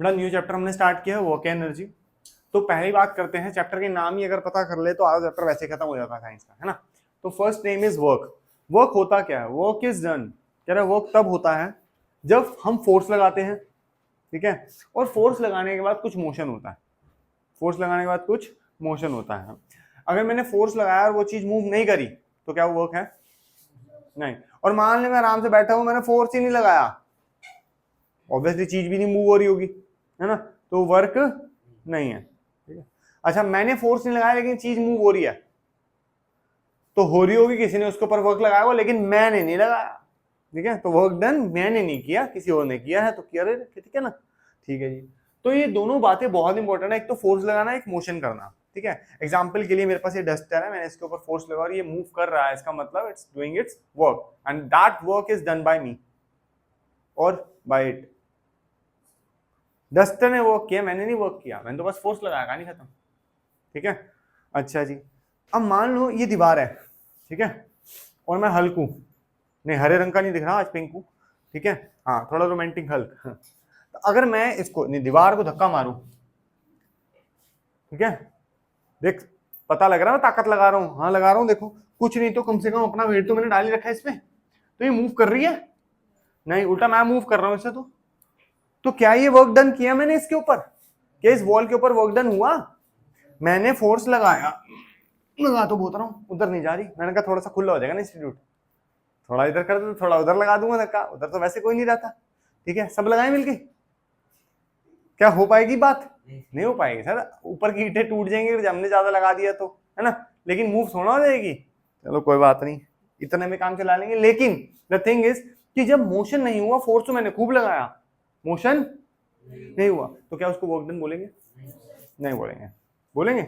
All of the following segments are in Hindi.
बड़ा न्यू चैप्टर हमने स्टार्ट किया है, वर्क एनर्जी। तो पहली बात करते हैं, चैप्टर के नाम ही अगर पता कर ले तो आधा चैप्टर वैसे खत्म हो जाता है साइंस का, है ना। तो first name is work. Work होता क्या है? वर्क इज डन, कह रहा है वर्क तब होता है जब हम फोर्स लगाते हैं, ठीक है, और फोर्स लगाने के बाद कुछ मोशन होता है। फोर्स लगाने के बाद कुछ मोशन होता है। अगर मैंने फोर्स लगाया और वो चीज मूव नहीं करी तो क्या वो वर्क है? नहीं। और मान ले मैं आराम से बैठा हूं, मैंने फोर्स ही नहीं लगाया, ऑब्वियसली चीज भी नहीं मूव हो रही होगी, है ना, तो वर्क नहीं है, ठीक है। अच्छा, मैंने फोर्स नहीं लगाया लेकिन चीज मूव हो रही है, तो हो रही होगी, किसी ने उसके ऊपर वर्क लगाया होगा लेकिन मैंने नहीं लगाया, ठीक है, तो वर्क डन मैंने नहीं किया, किसी और ने किया है, तो किया रहे, ठीक है ना, ठीक है जी। तो ये दोनों बातें बहुत इंपॉर्टेंट है, एक तो फोर्स लगाना, एक मोशन करना, ठीक है। एग्जाम्पल के लिए मेरे पास ये डस्टर है, मैंने इसके ऊपर फोर्स लगा और ये मूव कर रहा है, इसका मतलब it's doing its work and that work is done by me और बाय इट। डस्टर ने वर्क किया, मैंने नहीं वर्क किया, मैंने तो बस फोर्स लगाया, कहानी खत्म, ठीक है। अच्छा जी, अब मान लो ये दीवार है, ठीक है, और मैं हल्क हूं, नहीं हरे रंग का नहीं दिख रहा आज, पिंक हूं, ठीक है, हाँ थोड़ा रोमांटिक हल्क। तो अगर मैं इसको दीवार को धक्का मारूं, ठीक है, देख पता लग रहा है मैं ताकत लगा रहा हूं, हाँ लगा रहा हूं, देखो कुछ नहीं तो कम से कम अपना वेट तो मैंने डाल ही रखा है इसमें, तो ये मूव कर रही है, नहीं उल्टा मैं मूव कर रहा हूं इससे। तो क्या ये वर्क डन किया मैंने इसके ऊपर? क्या इस वॉल के ऊपर वर्क डन हुआ? मैंने फोर्स लगाया, लगा तो बोल रहा हूँ, उधर नहीं जा रही, मैंने कहा थोड़ा सा खुला हो जाएगा ना इंस्टीट्यूट, थोड़ा इधर कर दो, थोड़ा उधर लगा दूंगा धक्का, उधर तो वैसे कोई नहीं रहता, ठीक है, सब लगाए मिलके, क्या हो पाएगी बात? नहीं हो पाएगी सर, ऊपर की ईंटें टूट जाएंगी जब हमने ज्यादा लगा दिया तो, है ना, लेकिन मूव थोड़ा हो जाएगी। चलो कोई बात नहीं, इतने में काम चला लेंगे। लेकिन द थिंग इज कि जब मोशन नहीं हुआ, फोर्स तो मैंने खूब लगाया, मोशन नहीं हुआ, तो क्या उसको वर्क डन बोलेंगे? नहीं बोलेंगे। बोलेंगे?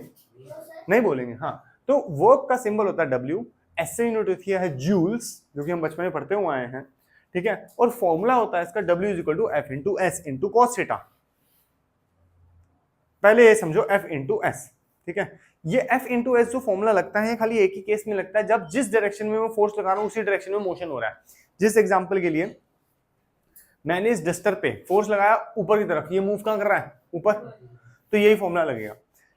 नहीं बोलेंगे। हाँ, तो वर्क का सिंबल होता है डब्ल्यू, ऐसे यूनिट होती है जूल्स, जो कि हम बचपन में पढ़ते हुए आए हैं, ठीक है, और फॉर्मूला होता है इसका W is equal to F into S into cos theta. पहले ये समझो एफ इंटू एस, ठीक है, ये एफ इंटू एस जो फॉर्मूला लगता है खाली एक ही केस में लगता है, जब जिस डायरेक्शन में मैं फोर्स लगा रहा हूं उसी डायरेक्शन में मोशन हो रहा है। जिस एग्जांपल के लिए मैंने इस डस्टर पे फोर्स लगाया ऊपर की तरफ, ये मूव कहां कर रहा है? ऊपर, तो यही फॉर्मूला लगेगा।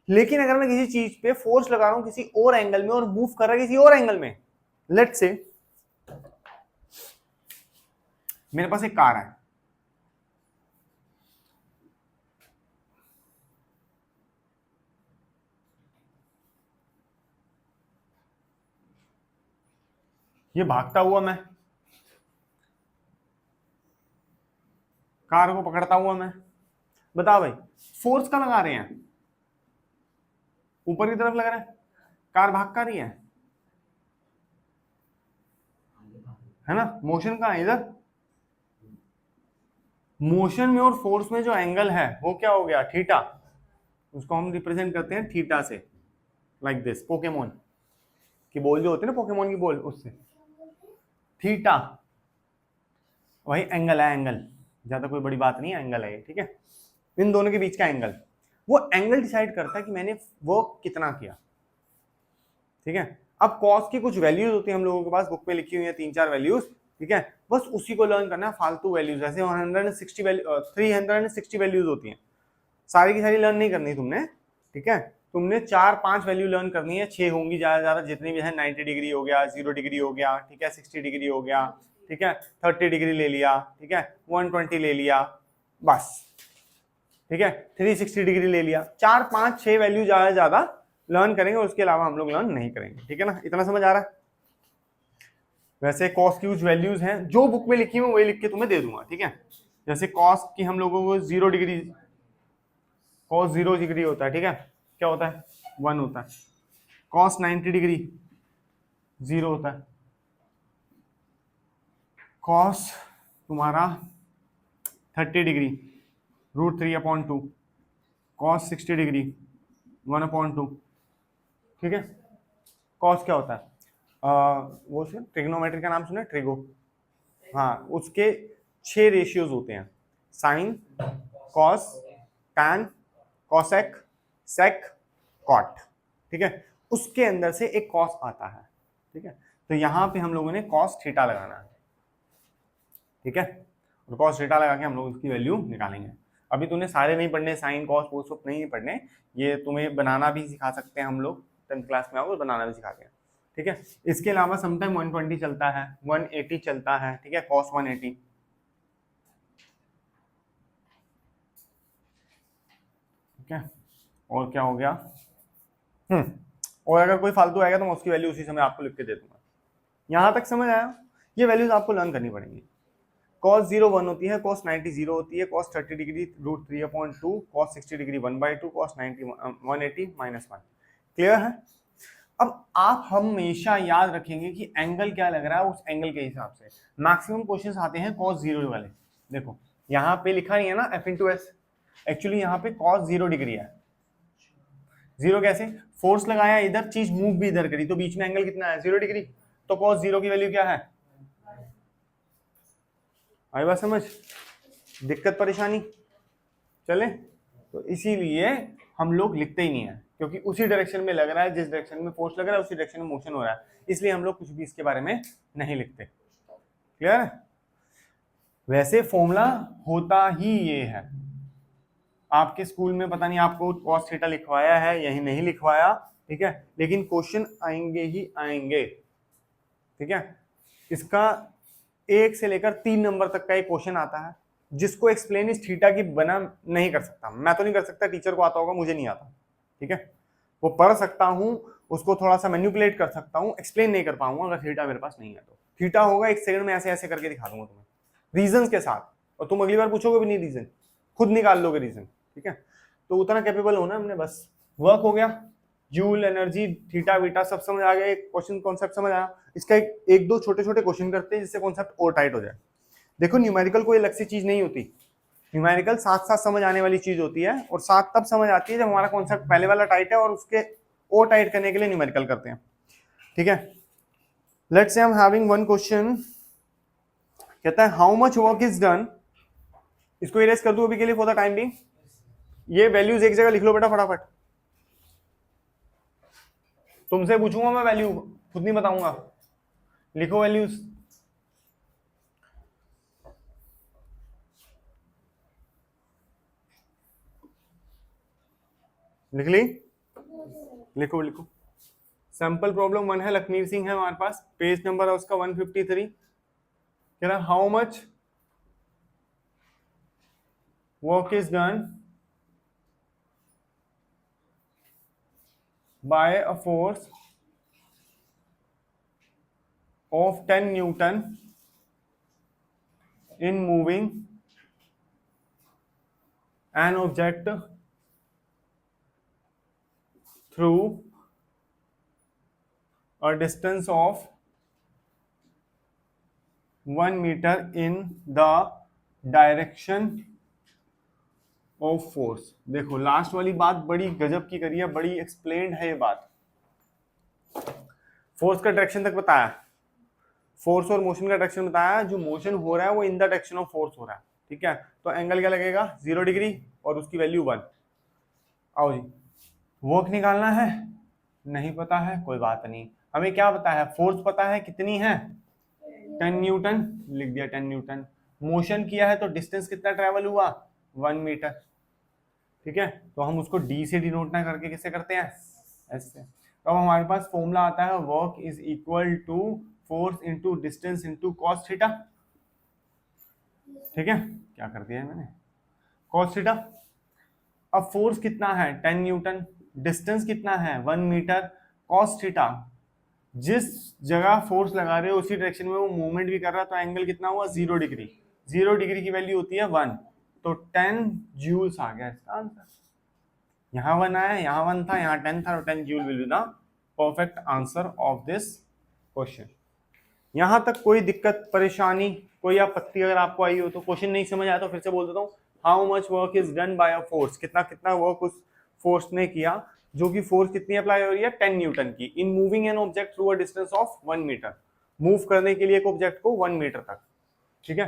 लेकिन अगर मैं किसी चीज पे फोर्स लगा रहा हूं किसी और एंगल में और मूव कर रहा है किसी और एंगल में, लेट्स से मेरे पास एक कार है, ये भागता हुआ मैं, कार को पकड़ता हुआ मैं, बताओ भाई फोर्स का लगा रहे हैं? ऊपर की तरफ लग रहा है, कार भाग का रही है ना, मोशन का है इधर। मोशन में और फोर्स में जो एंगल है वो क्या हो गया? थीटा। उसको हम रिप्रेजेंट करते हैं थीटा से, लाइक दिस, पोकेमोन की बॉल जो होती है ना, पोकेमोन की बॉल, उससे थीटा वही एंगल है, एंगल ज्यादा कोई बड़ी बात नहीं है, एंगल है ये, ठीक है, इन दोनों के बीच का एंगल, वो एंगल डिसाइड करता है कि मैंने वर्क कितना किया, ठीक है। अब कॉस की कुछ वैल्यूज होती है हम लोगों के पास, बुक में लिखी हुई है 3-4 वैल्यूज, ठीक है, बस उसी को लर्न करना है, फालतू वैल्यूज ऐसे 160 वैल्यू 360 वैल्यूज होती हैं, सारी की सारी लर्न नहीं करनी तुमने, ठीक है, तुमने 4-5 वैल्यू लर्न करनी है, 6 होंगी ज्यादा ज्यादा, जितनी भी है, 90 डिग्री हो गया, 0 डिग्री हो गया, ठीक है, 60 डिग्री हो गया, ठीक है, 30 डिग्री ले लिया, ठीक है, 120 ले लिया, बस, ठीक है, 360 डिग्री ले लिया, 4-5-6 वैल्यू ज्यादा ज्यादा लर्न करेंगे, उसके अलावा हम लोग लर्न नहीं करेंगे, ठीक है ना, इतना समझ आ रहा है? वैसे कॉस की कुछ वैल्यूज हैं जो बुक में लिखी हुई वही लिख के तुम्हें दे दूंगा, ठीक है, जैसे कॉस की हम लोगों को 0 डिग्री, कॉस 0 डिग्री होता है, ठीक है, क्या होता है? 1 होता है। कॉस 90 डिग्री 0 होता है। कॉस तुम्हारा 30 डिग्री √3/2, कॉस 60 डिग्री 1/2, ठीक है। कॉस क्या होता है? वो ट्रिग्नोमेट्री का नाम सुना है, ट्रिगो, हाँ, उसके 6 रेशियोज होते हैं, साइन, कॉस, टैन, कॉसेक, सेक, कॉट, ठीक है, उसके अंदर से एक कॉस आता है, ठीक है, तो यहां पे हम लोगों ने कॉस थीटा लगाना है, ठीक है, और कॉस थीटा लगा के हम लोग उसकी वैल्यू निकालेंगे। अभी तूने सारे नहीं पढ़ने, साइन कॉस वो सब नहीं पढ़ने, ये तुम्हें बनाना भी सिखा सकते हैं हम लोग, 10th क्लास में आओगे बनाना भी सिखाते हैं, ठीक है। इसके अलावा समटाइम 120 चलता है, 180 चलता है, ठीक है, कॉस 180, ठीक है। और क्या हो गया, और अगर कोई फालतू आएगा तो मैं उसकी वैल्यू उसी समय आपको लिख के दे दूंगा। यहां तक समझ आया? ये वैल्यूज आपको लर्न करनी पड़ेंगी। cos 0 1 होती है, cos 90 0 होती है, cos 30 degree √3/2, cos 60 degree 1/2, cos 90 180 -1। Clear है? अब आप हमेशा याद रखेंगे कि एंगल क्या लग रहा है, उस एंगल के हिसाब से मैक्सिमम क्वेश्चंस आते हैं cos 0 वाले। देखो यहाँ पे लिखा नहीं है ना f/s, एक्चुअली यहाँ पे cos 0 डिग्री है। 0 कैसे? फोर्स लगाया इधर, चीज मूव भी इधर करी, तो बीच में एंगल कितना है? 0 डिग्री। तो cos 0 की वैल्यू क्या है? आई बात समझ? दिक्कत परेशानी चले? तो इसीलिए हम लोग लिखते ही नहीं है, क्योंकि उसी डायरेक्शन में लग रहा है, जिस डायरेक्शन में फोर्स लग रहा है उसी डायरेक्शन में मोशन हो रहा है, इसलिए हम लोग कुछ भी इसके बारे में नहीं लिखते। क्लियर है? वैसे फॉर्मूला होता ही ये है। आपके स्कूल में पता नहीं आपको cos थीटा लिखवाया है या नहीं लिखवाया, ठीक है, लेकिन क्वेश्चन आएंगे ही आएंगे, ठीक है। इसका 1 से लेकर 3 नंबर तक का एक क्वेश्चन आता है, जिसको एक्सप्लेन इस थीटा की बना नहीं कर सकता, मैं तो नहीं कर सकता, टीचर को आता होगा, मुझे नहीं आता, ठीक है। वो पढ़ सकता हूं, उसको थोड़ा सा मैनिपुलेट कर सकता हूं, एक्सप्लेन नहीं कर पाऊंगा अगर थीटा मेरे पास नहीं है तो। थीटा होगा 1 सेकंड में ऐसे ऐसे करके दिखा दूंगा तुम्हें रीजन के साथ, और तुम अगली बार पूछोगे भी नहीं रीजन, खुद निकाल लोगे रीजन, ठीक है। तो उतना कैपेबल होना हमने, बस वर्क हो गया, जूल, एनर्जी, थीटा वीटा सब समझ आ गया, क्वेश्चन कॉन्सेप्ट समझ आया। इसका एक दो छोटे छोटे क्वेश्चन करते हैं जिससे कॉन्सेप्ट और टाइट हो जाए। देखो न्यूमेरिकल कोई अलग सी चीज नहीं होती, न्यूमेरिकल साथ साथ समझ आने वाली चीज होती है, और साथ तब समझ आती है जब हमारा कॉन्सेप्ट पहले वाला टाइट है और उसके और टाइट करने के लिए न्यूमेरिकल करते हैं, ठीक है। Let's say I am having one question, कहता है how much work is done, इसको इरेज कर दूं अभी के लिए फॉर द टाइम बीइंग। ये वैल्यूज एक जगह लिख लो बेटा फटाफट, तुमसे पूछूंगा मैं वैल्यू, खुद नहीं बताऊंगा, लिखो वैल्यूज। लिख ली? लिखो लिखो। सैंपल प्रॉब्लम 1 है, लखमीर सिंह है हमारे पास, पेज नंबर है उसका 153। कह रहा how much work is done bye a force of 10 Newton in moving an object through a distance of 1 meter in the direction of force। देखो लास्ट वाली बात बड़ी गजब की करी है, बड़ी एक्सप्लेन्ड है ये बात। फोर्स का डायरेक्शन तक बताया, फोर्स और मोशन का डायरेक्शन बताया, जो मोशन हो रहा है वो in the direction of force हो रहा है, ठीक है। तो एंगल क्या लगेगा? 0 डिग्री और उसकी वैल्यू 1। आओ जी, वर्क निकालना है, नहीं पता है कोई बात नहीं, हमें क्या पता है? फोर्स पता है कितनी है, 10 न्यूटन, लिख दिया 10 न्यूटन। मोशन किया है तो डिस्टेंस कितना ट्रेवल हुआ? 1 मीटर, ठीक है। तो हम उसको डी से डिनोट ना करके किससे करते हैं? एस से। तो अब हमारे पास फॉर्मूला आता है work is equal to force into distance into cos theta, ठीक है। क्या कर दिया है मैंने? Cos theta. अब फोर्स कितना है? 10 न्यूटन, डिस्टेंस कितना है? 1 मीटर, कॉस थीटा, जिस जगह फोर्स लगा रहे हो उसी डायरेक्शन में वो मूवमेंट भी कर रहा है, तो एंगल कितना हुआ? 0 डिग्री। 0 डिग्री की वैल्यू होती है 1, तो 10 जूल्स आ गया इसका आंसर। यहाँ 1 आया, यहाँ 1 था, यहाँ 10 था, 10 joule will be the perfect answer of this question. यहां तक कोई दिक्कत परेशानी, कोई आपत्ति अगर आपको आई हो तो? क्वेश्चन नहीं समझ आया तो फिर से बोल देता हूँ, how much work is done bye a force, कितना कितना वर्क उस फोर्स ने किया, जो कि फोर्स कितनी अप्लाई हो रही है? 10 न्यूटन की, in moving an object through a distance of 1 metre, move करने के लिए एक ऑब्जेक्ट को 1 मीटर तक, ठीक है।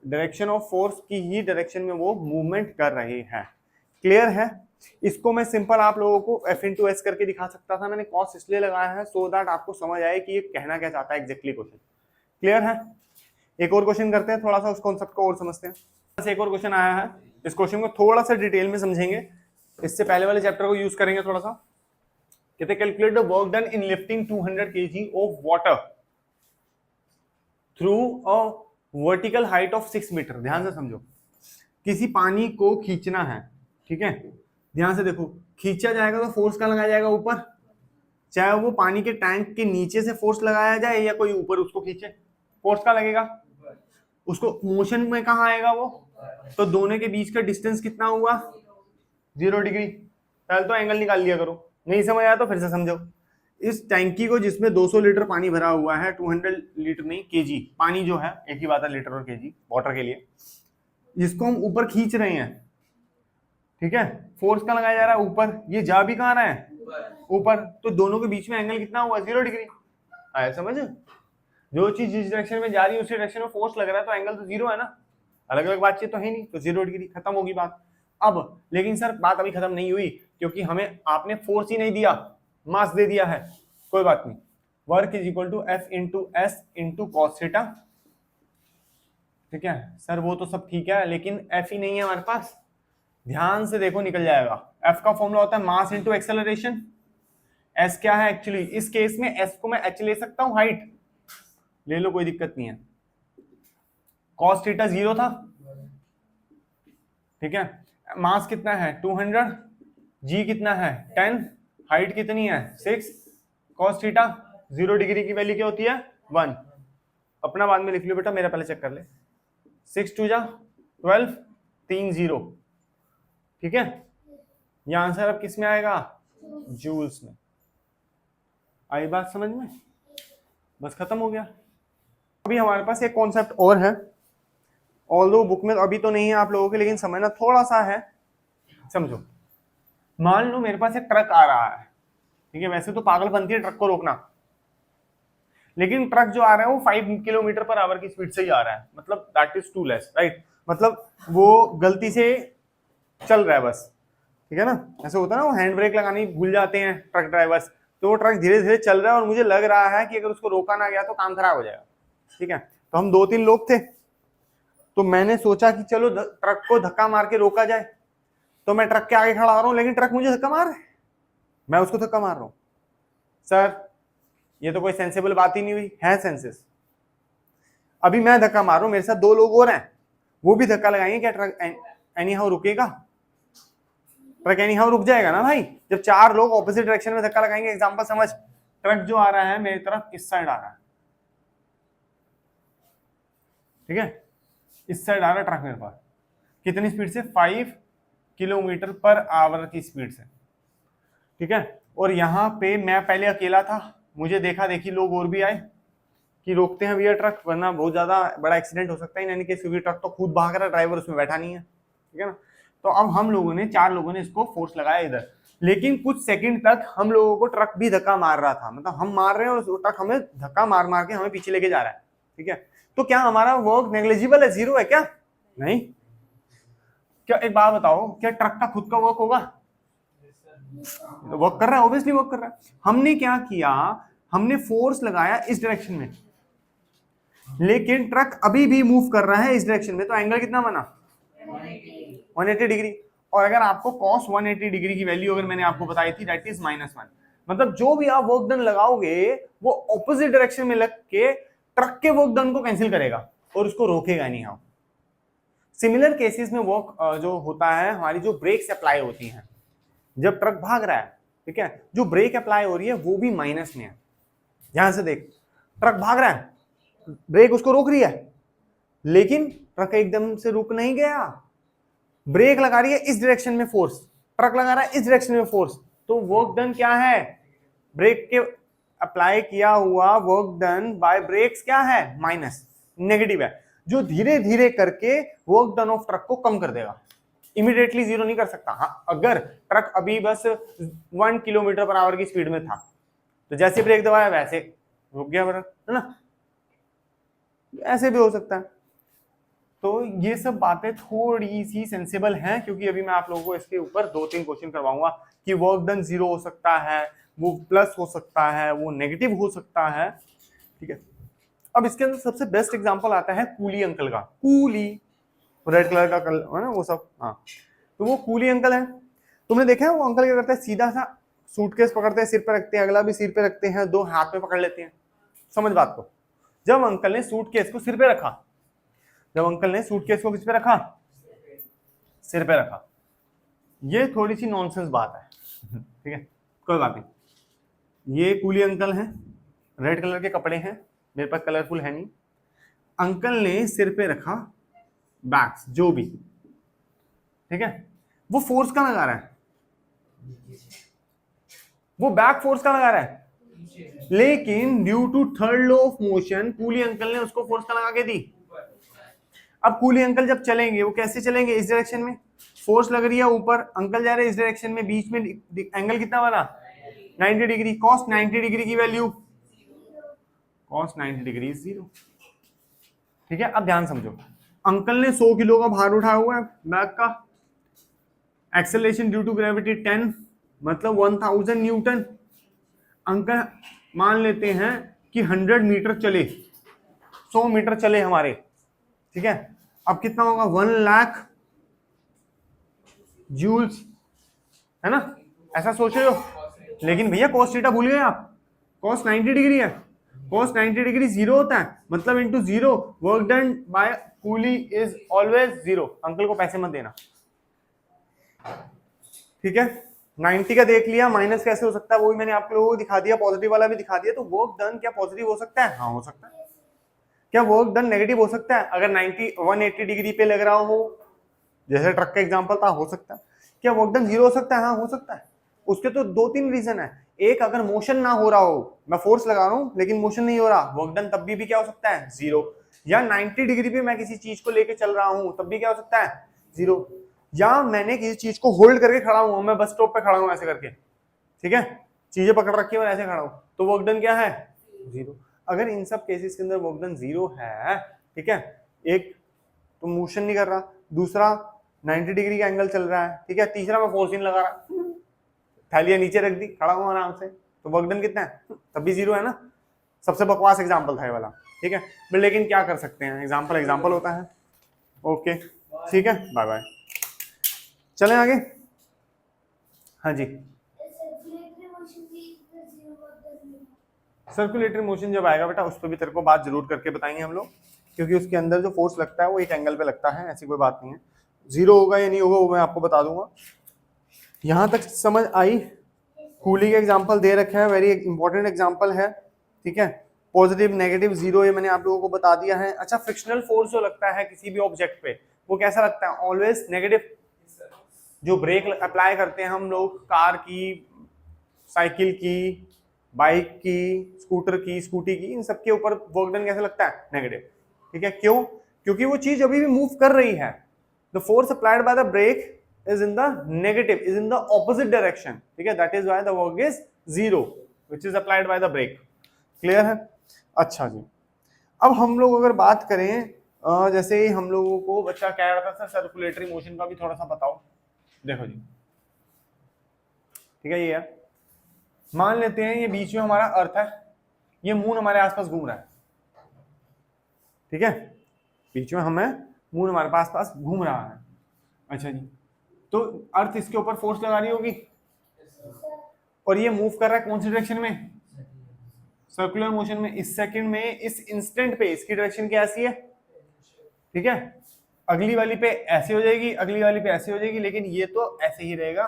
डायरेक्शन ऑफ फोर्स की ही डायरेक्शन में वो मूवमेंट कर रहे हैं। क्लियर है? इसको मैं सिंपल आप लोगों को F/S करके दिखा सकता था, मैंने कॉस इसलिए लगाया है सो दैट आपको समझ आए कि ये कहना क्या चाहता है एग्जैक्टली क्वेश्चन। क्लियर है? एक और क्वेश्चन करते हैं, थोड़ा सा उस कॉन्सेप्ट को और समझते हैं। बस एक और क्वेश्चन आया है, इस क्वेश्चन को थोड़ा सा डिटेल में समझेंगे, इससे पहले वाले चैप्टर को यूज करेंगे थोड़ा सा। कहते calculate the work done in lifting 200 kg of water through a vertical height of 6 metre. ध्यान से समझो, किसी पानी को खींचना है, ठीक है, ध्यान से देखो, खींचा जाएगा तो फोर्स कहाँ लगाया जाएगा? ऊपर। चाहे वो पानी के टैंक के नीचे से फोर्स लगाया जाए या कोई ऊपर उसको खींचे, फोर्स कहाँ लगेगा? उसको मोशन में कहाँ आएगा वो? तो दोनों के बीच का डिस्टेंस कितना हुआ? 0 डिग्री। पहले तो एंगल निकाल लिया करो, नहीं समझ आया तो फिर से समझो। इस टैंकी को जिसमें 200 लीटर पानी भरा हुआ है, 200 लीटर नहीं, केजी पानी जो है, एक ही बात है लीटर और केजी वाटर के लिए, जिसको हम ऊपर खींच रहे हैं, ठीक है, फोर्स कहाँ लगाया जा रहा है? ऊपर। ये जा भी कहाँ रहा है? ऊपर। तो दोनों के बीच में एंगल कितना हुआ? 0 डिग्री। आया समझ? जो चीज जिस डायरेक्शन में जा रही है उसी डायरेक्शन में फोर्स लग रहा है तो एंगल तो 0 है ना, अलग अलग बातचीत तो है नहीं, तो 0 डिग्री, खत्म होगी बात। अब लेकिन सर बात अभी खत्म नहीं हुई, क्योंकि हमें आपने फोर्स ही नहीं दिया, मास दे दिया है। कोई बात नहीं, work is equal to F into S into cos theta. ठीक है सर, वो तो सब ठीक है, लेकिन एफ ही नहीं है हमारे पास। ध्यान से देखो, निकल जाएगा। एफ का फॉर्मूला होता है मास इंटू एक्सेलरेशन। एस क्या है एक्चुअली? इस केस में एस को मैं एच ले सकता हूं, हाइट ले लो, कोई दिक्कत नहीं है। कॉस थीटा 0 था, ठीक है, मास कितना है? 200, जी कितना है? 10, हाइट कितनी है? 6, कॉस थीटा 0 डिग्री की वैल्यू क्या होती है? 1। अपना बाद में लिख लो बेटा, मेरा पहले चेक कर ले। 6 2 जा 12, 3 0, ठीक है। ये आंसर अब किस में आएगा? जूल्स में। आई बात समझ में? बस खत्म हो गया। अभी हमारे पास एक कॉन्सेप्ट और है, ऑल्दो बुक में अभी तो नहीं है आप लोगों के, लेकिन समझना थोड़ा सा है, समझो। मान लो मेरे पास एक ट्रक आ रहा है, ठीक है, वैसे तो पागल बनती है ट्रक को रोकना, लेकिन ट्रक जो आ रहा है वो 5 किलोमीटर पर आवर की स्पीड से ही आ रहा है, मतलब that is too less, right, मतलब वो गलती से चल रहा है बस, ठीक है ना। ऐसे होता है ना, वो हैंड ब्रेक लगानी भूल जाते हैं ट्रक ड्राइवर्स, तो वो ट्रक धीरे धीरे चल रहा है और मुझे लग रहा है कि अगर उसको रोका ना गया तो काम खराब हो जाएगा, ठीक है। तो हम 2-3 लोग थे, तो मैंने सोचा कि चलो ट्रक को धक्का मार के रोका जाए। तो मैं ट्रक के आगे खड़ा हो रहा हूं, लेकिन ट्रक मुझे धक्का मार रहा है, मैं उसको धक्का मार रहा हूं। सर ये तो कोई सेंसेबल बात ही नहीं हुई है। सेंसेस, अभी मैं धक्का मार रहा हूं, मेरे साथ 2 लोग और हैं, वो भी धक्का लगाएंगे, क्या ट्रक एनी हाउ रुकेगा? ट्रक एनी हाउ रुक जाएगा ना भाई, जब 4 लोग ऑपोजिट डायरेक्शन में धक्का लगाएंगे। एग्जांपल समझ, ट्रक जो आ रहा है मेरी तरफ इस साइड आ रहा है, ठीक है, इस साइड आ रहा है ट्रक मेरे पास, कितनी स्पीड से? 5 किलोमीटर पर आवर की स्पीड से, ठीक है। और यहाँ पे मैं पहले अकेला था, मुझे देखा देखी लोग और भी आए कि रोकते हैं भैया ट्रक, वरना बहुत ज्यादा बड़ा एक्सीडेंट हो सकता है। इन एनी केस, क्योंकि ट्रक तो खुद भाग रहा है, ड्राइवर उसमें बैठा नहीं है, ठीक है ना। तो अब हम लोगों ने 4 लोगों ने इसको फोर्स लगाया इधर, लेकिन कुछ सेकंड तक हम लोगों को ट्रक भी धक्का मार रहा था, मतलब हम मार रहे हैं और ट्रक हमें धक्का मार मार के हमें पीछे लेके जा रहा है, ठीक है। तो क्या हमारा वर्क नेग्लिजिबल है, 0 है क्या? नहीं। क्या एक बात बताओ, क्या ट्रक का खुद का वर्क होगा? वर्क कर रहा है, ऑब्वियसली वर्क कर रहा है। हमने क्या किया, हमने फोर्स लगाया इस डायरेक्शन में, लेकिन ट्रक अभी भी मूव कर रहा है इस डायरेक्शन में, तो एंगल कितना बना? 180 डिग्री। और अगर आपको cos 180 डिग्री की वैल्यू अगर मैंने आपको बताई थी, दैट इज -1, मतलब जो भी आप वर्क डन लगाओगे वो ऑपोजिट डायरेक्शन में लग के ट्रक के वर्क डन को कैंसिल करेगा और उसको रोकेगा नहीं। हाउ सिमिलर केसेस में वर्क जो होता है, हमारी जो ब्रेक्स अप्लाई होती हैं जब ट्रक भाग रहा है, ठीक है, जो ब्रेक अप्लाई हो रही है वो भी माइनस में है। ध्यान से देख, ट्रक भाग रहा है, ब्रेक उसको रोक रही है, लेकिन ट्रक एकदम से रुक नहीं गया, ब्रेक लगा रही है इस डायरेक्शन में फोर्स, ट्रक लगा रहा है इस डायरेक्शन में फोर्स, तो वर्क डन क्या है? ब्रेक के अप्लाई किया हुआ वर्क डन बाय ब्रेक्स क्या है? माइनस, नेगेटिव है, जो धीरे धीरे करके वर्क डन ऑफ ट्रक को कम कर देगा, इमीडिएटली 0 नहीं कर सकता। हाँ, अगर ट्रक अभी बस 1 किलोमीटर पर आवर की स्पीड में था, तो जैसे ब्रेक दबाया वैसे रुक गया, है ना, ऐसे भी हो सकता है। तो ये सब बातें थोड़ी सी सेंसिबल हैं, क्योंकि अभी मैं आप लोगों को इसके ऊपर 2-3 क्वेश्चन करवाऊंगा कि वर्क डन 0 हो सकता है, वो प्लस हो सकता है, वो नेगेटिव हो सकता है, ठीक है। अब इसके अंदर सबसे बेस्ट एग्जांपल आता है कूली अंकल का। कूली रेड कलर का कलर है ना वो सब, हाँ। तो वो कूली अंकल है। तुमने देखा है वो अंकल क्या करते हैं, सीधा सा सूटकेस पकड़ते हैं, सिर पे रखते हैं, अगला भी सिर पे रखते हैं, दो हाथ में पकड़ लेते हैं। समझ बात को। जब अंकल ने सूटकेस को सिर पे रखा, जब अंकल ने सूटकेस को किस पे रखा, सिर पे रखा। ये थोड़ी सी नॉनसेंस बात है, ठीक है, कोई बात नहीं। ये कूली अंकल हैं, रेड कलर के कपड़े हैं, मेरे पास कलरफुल है नहीं। अंकल ने सिर पे रखा बैग्स जो भी, ठीक है। वो फोर्स का लगा रहा है, वो बैक फोर्स का लगा रहा है, लेकिन due to third law of motion कूली अंकल ने उसको फोर्स का लगा के दी। अब कूली अंकल जब चलेंगे वो कैसे चलेंगे, इस डायरेक्शन में, फोर्स लग रही है ऊपर, अंकल जा रहे हैं इस डायरेक्शन में, बीच में एंगल कितना बना, 90 डिग्री। कॉस 90 डिग्री की वैल्यू, कॉस 90 डिग्री 0, ठीक है। अब ध्यान समझो, अंकल ने 100 किलो का भार उठाया हुआ है बैग का, एक्सेलरेशन ड्यू टू ग्रेविटी 10 मतलब 1000 न्यूटन। अंकल मान लेते हैं कि 100 मीटर चले, 100 मीटर चले हमारे, ठीक है। अब कितना होगा, 1 लाख जूल्स, है ना, ऐसा सोच रहे हो। लेकिन भैया cos थीटा भूल गए आप, cos 90 डिग्री है, cos 90 डिग्री 0 होता है, मतलब into 0, work done by coolie is always 0। Uncle को पैसे मत देना, ठीक है। 90 का देख लिया, माइनस कैसे हो सकता है वो भी मैंने आप लोगों को दिखा दिया, पॉजिटिव वाला भी दिखा दिया। तो वर्क डन क्या पॉजिटिव हो सकता है, हाँ हो सकता है। क्या वर्क डन नेगेटिव हो सकता है, अगर 180 डिग्री पे लग रहा हो, जैसे ट्रक का एग्जांपल था, हो सकता है। क्या वर्क डन 0 हो सकता है, हाँ हो सकता है। उसके तो 2-3 रीजन है। एक, अगर मोशन ना हो रहा हो, मैं फोर्स लगा रहा हूं लेकिन मोशन नहीं हो रहा, वर्क डन तब भी क्या हो सकता है, 0। या 90 डिग्री पे मैं किसी चीज को लेके चल रहा हूं, तब भी क्या हो सकता है, 0। या मैंने किसी चीज को होल्ड करके खड़ा हूं, मैं बस स्टॉप पे खड़ा हूं ऐसे करके, ठीक है, चीजें पकड़ रखी है और ऐसे खड़ा हूं, तो वर्क डन क्या है, 0। अगर इन सब केसेस के अंदर वर्क डन 0 है, ठीक है, एक तो मोशन नहीं कर रहा, दूसरा 90 डिग्री का एंगल चल रहा है, ठीक है, तीसरा मैं फोर्स नहीं लगा रहा, थैलियां नीचे रख दी, खड़ा हूं आराम से, तो वर्क डन कितना है, तब भी 0 है ना। सबसे बकवास एग्जांपल था ये वाला, ठीक है, लेकिन क्या कर सकते हैं, एग्जांपल एग्जांपल होता है। ओके, ठीक है, बाय बाय, चलें आगे। हाँ जी, सर्कुलेटरी मोशन जब आएगा बेटा, उस पर भी तेरे को बात जरूर करके बताएंगे हम लोग, क्योंकि उसके अंदर जो फोर्स लगता है वो एक एंगल पे लगता है, ऐसी कोई बात नहीं है। 0 होगा या नहीं होगा वो मैं आपको बता दूंगा। यहां तक समझ आई। कूली का एग्जांपल दे रखा है, वेरी इंपॉर्टेंट एग्जांपल है, ठीक है। पॉजिटिव नेगेटिव 0 ये मैंने आप लोगों को बता दिया है। अच्छा, फ्रिक्शनल फोर्स जो लगता है किसी भी ऑब्जेक्ट पे, वो कैसा लगता है, ऑलवेज नेगेटिव। जो ब्रेक अप्लाई करते हैं हम लोग कार की, साइकिल की, बाइक की, स्कूटर की, स्कूटी की, इन सबके ऊपर वर्क डन कैसे लगता है, नेगेटिव, ठीक है। क्यों, क्योंकि वो चीज अभी भी मूव कर रही है। The force applied by the brake is in the negative, is in the opposite direction, ठीक है, that is why the work is 0 which is applied by the brake। Clear है। अच्छा जी, अब हम लोग अगर बात करें, जैसे हम लोगों को बच्चा कह रहा था सर सर्कुलेटरी मोशन का भी थोड़ा सा बताओ। देखो जी, ठीक है, ये है, मान लेते हैं ये बीच में हमारा अर्थ है, ये मून हमारे आसपास घूम रहा है, ठीक है, बीच में हमें मून हमारे पास घूम रहा है। अच्छा जी, तो अर्थ इसके ऊपर फोर्स लगा रही होगी, और ये मूव कर रहा है कौन सी डायरेक्शन में, सर्कुलर मोशन में। इस सेकंड में, इस इंस्टेंट पे इसकी डायरेक्शन क्या ऐसी है, ठीक है, अगली वाली पे ऐसे हो जाएगी, अगली वाली पे ऐसे हो जाएगी, लेकिन ये तो ऐसे ही रहेगा,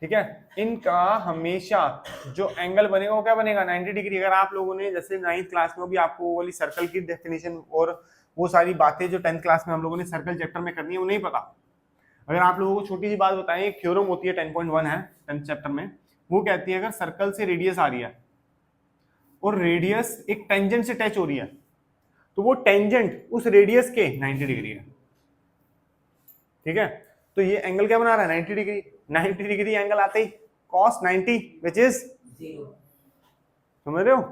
ठीक है। इनका हमेशा जो एंगल बनेगा वो क्या बनेगा, 90 डिग्री। अगर आप लोगों ने जैसे 9th क्लास में भी आपको वो वाली सर्कल की डेफिनेशन और वो सारी बातें जो 10th क्लास में हम लोगों ने सर्कल चैप्टर में करनी है वो नहीं पता, अगर आप लोगों को छोटी सी बात बताएं, एक थ्योरम होती है 10.1 है 10th चैप्टर में, वो कहती है अगर सर्कल से रेडियस आ रही है और रेडियस एक टेंजेंट से टच हो रही है, तो वो टेंजेंट उस रेडियस के 90 डिग्री है, ठीक है। तो ये एंगल क्या बना रहा है, 90 डिग्री। 90 डिग्री एंगल आते ही cos 90 विच इज 0, समझ रहे हो।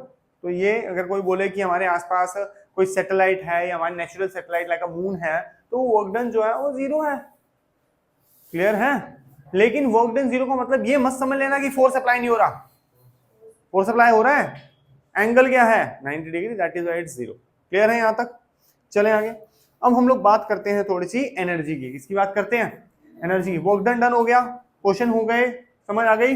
तो ये अगर कोई बोले कि हमारे आसपास कोई सैटेलाइट है या हमारी natural satellite like a moon है, तो वर्क डन जो है वो 0 है। क्लियर है। लेकिन वर्क डन 0 का मतलब ये मत समझ लेना कि फोर्स अप्लाई नहीं हो रहा, फोर्स अप्लाई हो रहा है, एंगल क्या है 90 degree, that is why it's 0। Clear है यहां तक। चले आगे। अब हम लोग बात करते हैं थोड़ी सी एनर्जी की। किसकी बात करते हैं? एनर्जी। वर्क डन डन हो गया, क्वेश्चन हो गए, समझ आ गई।